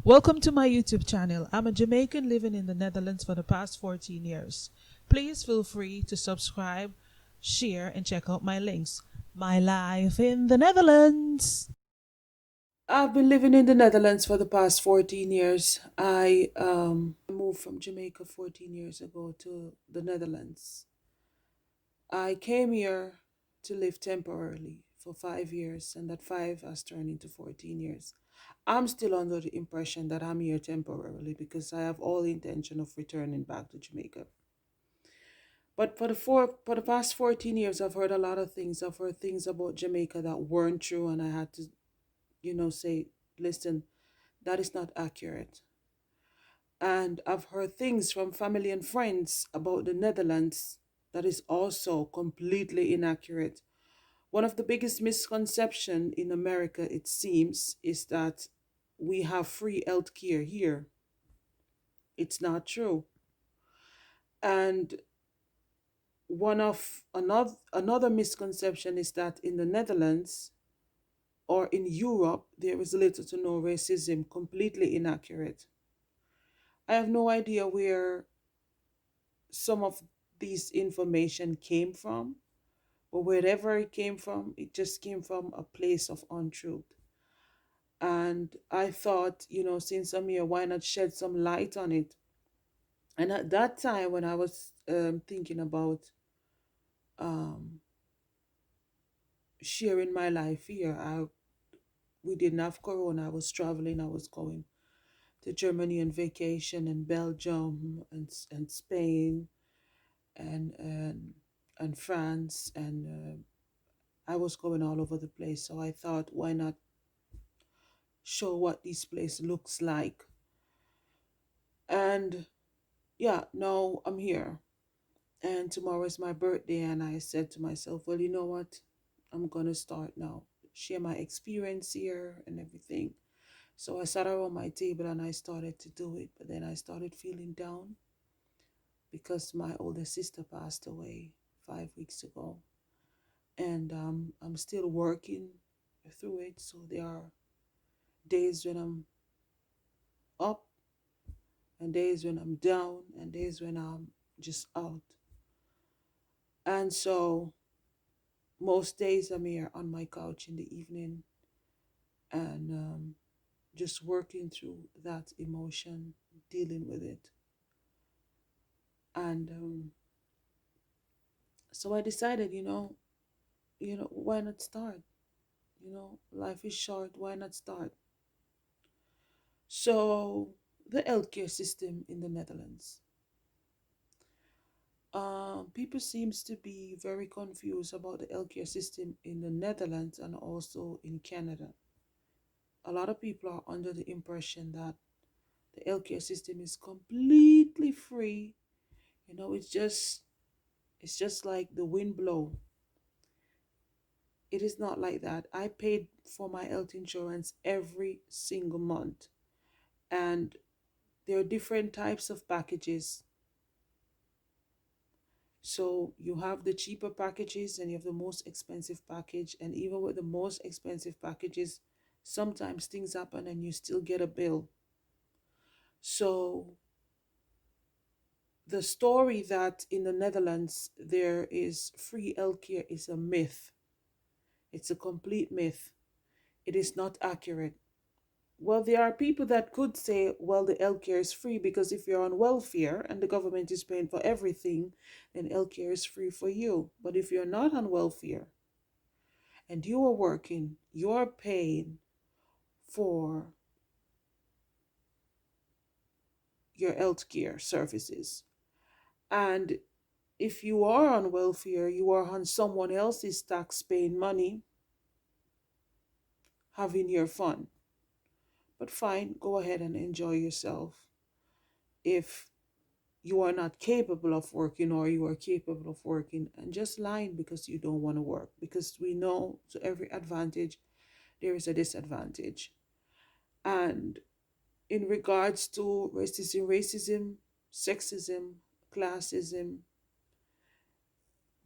Welcome to my YouTube channel. I'm a Jamaican living in the Netherlands for the past 14 years. Please feel free to subscribe, share, and check out my links. My life in the Netherlands. I've been living in the Netherlands for the past 14 years. I moved from Jamaica 14 years ago to the Netherlands. I came here to live temporarily for 5 years, and that five has turned into 14 years. I'm still under the impression that I'm here temporarily because I have all the intention of returning back to Jamaica. But for the past 14 years, I've heard a lot of things. I've heard things about Jamaica that weren't true, and I had to, say, listen, that is not accurate. And I've heard things from family and friends about the Netherlands that is also completely inaccurate. One of the biggest misconceptions in America, it seems, is that we have free health care here. It's not true. And another misconception is that in the Netherlands or in Europe there is little to no racism. Completely inaccurate. I have no idea where some of these information came from, but wherever it came from, it just came from a place of untruth. And I thought, since I'm here, why not shed some light on it? And at that time, when I was thinking about um, sharing my life here, we didn't have Corona. I was traveling. I was going to Germany on vacation, and Belgium, and Spain, and and and France, and I was going all over the place. So I thought, why not show what this place looks like? And yeah, now I'm here. And tomorrow is my birthday, and I said to myself, well, you know what? I'm gonna start now, share my experience here and everything. So I sat around my table and I started to do it, but then I started feeling down because my older sister passed away 5 weeks ago, and I'm still working through it. So there are days when I'm up, and days when I'm down, and days when I'm just out. And so most days I'm here on my couch in the evening, and just working through that emotion, dealing with it. And so I decided, why not start? Life is short, why not start? So the healthcare system in the Netherlands. People seems to be very confused about the healthcare system in the Netherlands and also in Canada. A lot of people are under the impression that the healthcare system is completely free. It's just like the wind blow. It is not like that. I paid for my health insurance every single month, and there are different types of packages. So you have the cheaper packages and you have the most expensive package, and even with the most expensive packages, sometimes things happen and you still get a bill. So the story that in the Netherlands there is free healthcare is a myth. It's a complete myth. It is not accurate. Well, there are people that could say, well, the healthcare is free because if you're on welfare and the government is paying for everything, then healthcare is free for you. But if you're not on welfare and you are working, you're paying for your healthcare services. And if you are on welfare, you are on someone else's tax paying money having your fun. But fine, go ahead and enjoy yourself. If you are not capable of working or you are capable of working, and just lying because you don't want to work, because we know to every advantage there is a disadvantage. And in regards to racism, sexism, classism,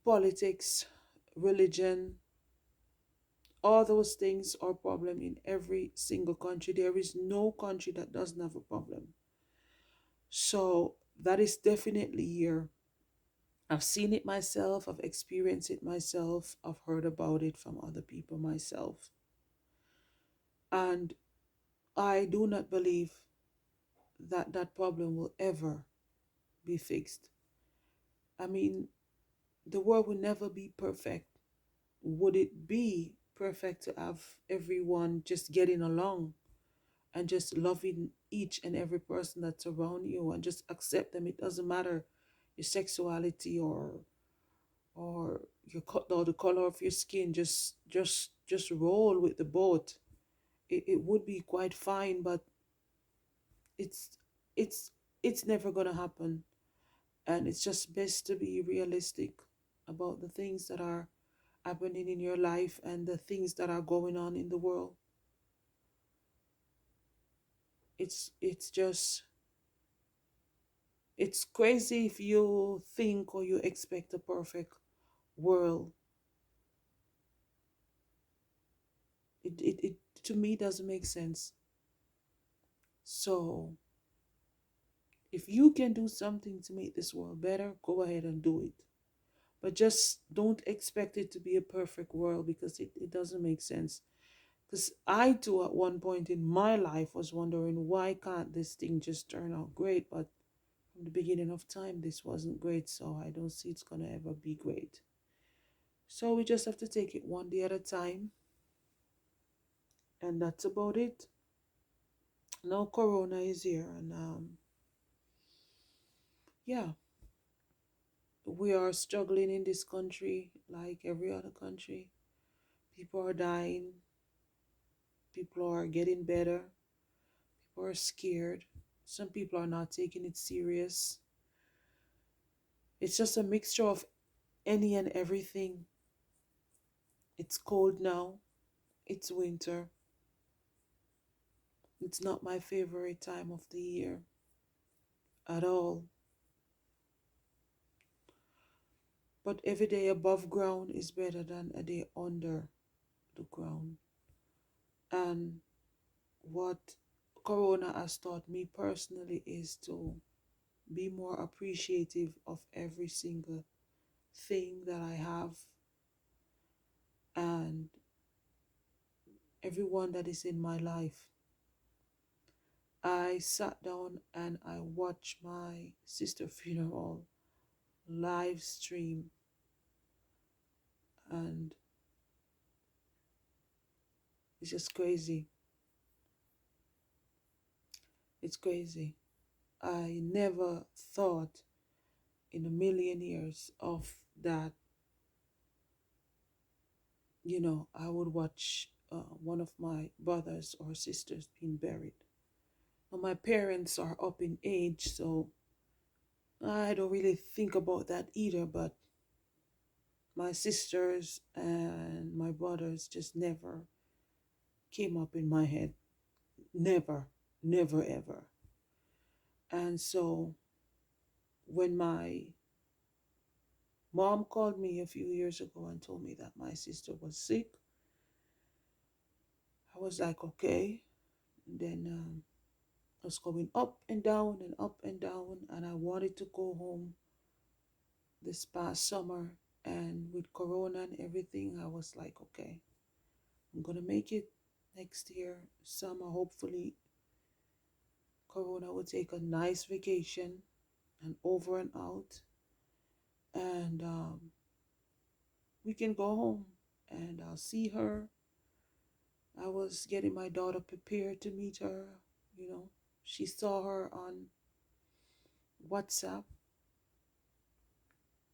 politics, religion, All those things are problem in every single country. There is no country that doesn't have a problem. So that is definitely here. I've seen it myself, I've experienced it myself, I've heard about it from other people myself. And I do not believe that that problem will ever be fixed. I mean, the world will never be perfect. Would it be perfect to have everyone just getting along and just loving each and every person that's around you and just accept them? It doesn't matter your sexuality or or the color of your skin. Just roll with the boat. It would be quite fine, but it's it's it's never gonna happen. And it's just best to be realistic about the things that are happening in your life and the things that are going on in the world. It's just it's crazy if you think or you expect a perfect world. It to me doesn't make sense. So if you can do something to make this world better, go ahead and do it. But just don't expect it to be a perfect world because it doesn't make sense. Because I too at one point in my life was wondering why can't this thing just turn out great? But from the beginning of time, this wasn't great, so I don't see it's gonna ever be great. So we just have to take it one day at a time, and that's about it. Now Corona is here, and yeah, we are struggling in this country like every other country. People are dying, people are getting better, people are scared. Some people are not taking it serious. It's just a mixture of any and everything. It's cold now, it's winter. It's not my favorite time of the year at all. But every day above ground is better than a day under the ground. And what Corona has taught me personally is to be more appreciative of every single thing that I have and everyone that is in my life. I sat down and I watched my sister funeral live stream, and it's just crazy. It's crazy. I never thought in a million years of that, I would watch one of my brothers or sisters being buried. Now, my parents are up in age, so I don't really think about that either, but my sisters and my brothers just never came up in my head. Never, never, ever. And so when my mom called me a few years ago and told me that my sister was sick, I was like, okay. And then I was going up and down and up and down, and I wanted to go home this past summer. And with Corona and everything, I was like, okay, I'm gonna make it next year, summer. Hopefully, Corona will take a nice vacation and over and out, and we can go home and I'll see her. I was getting my daughter prepared to meet her, you know. She saw her on WhatsApp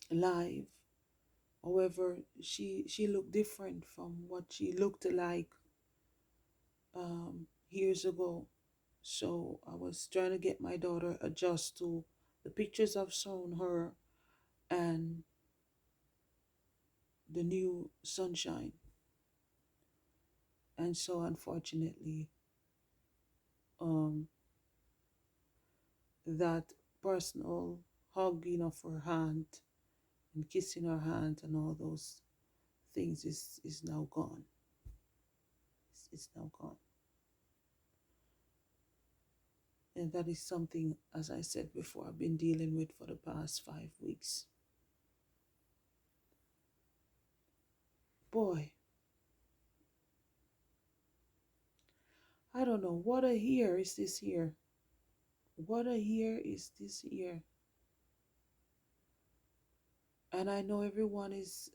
live. However, she looked different from what she looked like years ago. So I was trying to get my daughter adjust to the pictures I've shown her and the new sunshine. And so unfortunately, um, that personal hugging of her hand and kissing her hand and all those things is now gone. is now gone. And that is something, as I said before, I've been dealing with for the past 5 weeks. Boy, I don't know. What a year is this year. What a year is this year. And I know everyone is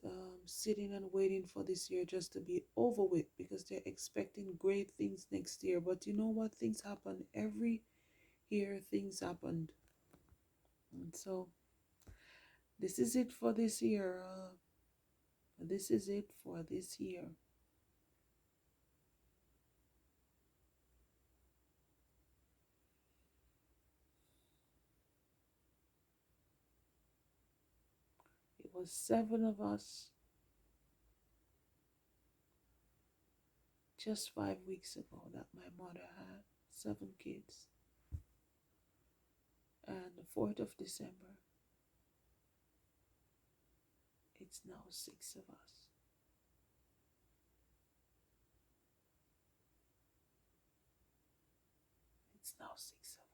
sitting and waiting for this year just to be over with because they're expecting great things next year. But you know what? Things happen every year. Things happened. And so this is it for this year. This is it for this year. It was 7 of us just 5 weeks ago that my mother had 7 kids. And the 4th of December, it's now 6 of us. It's now 6 of us.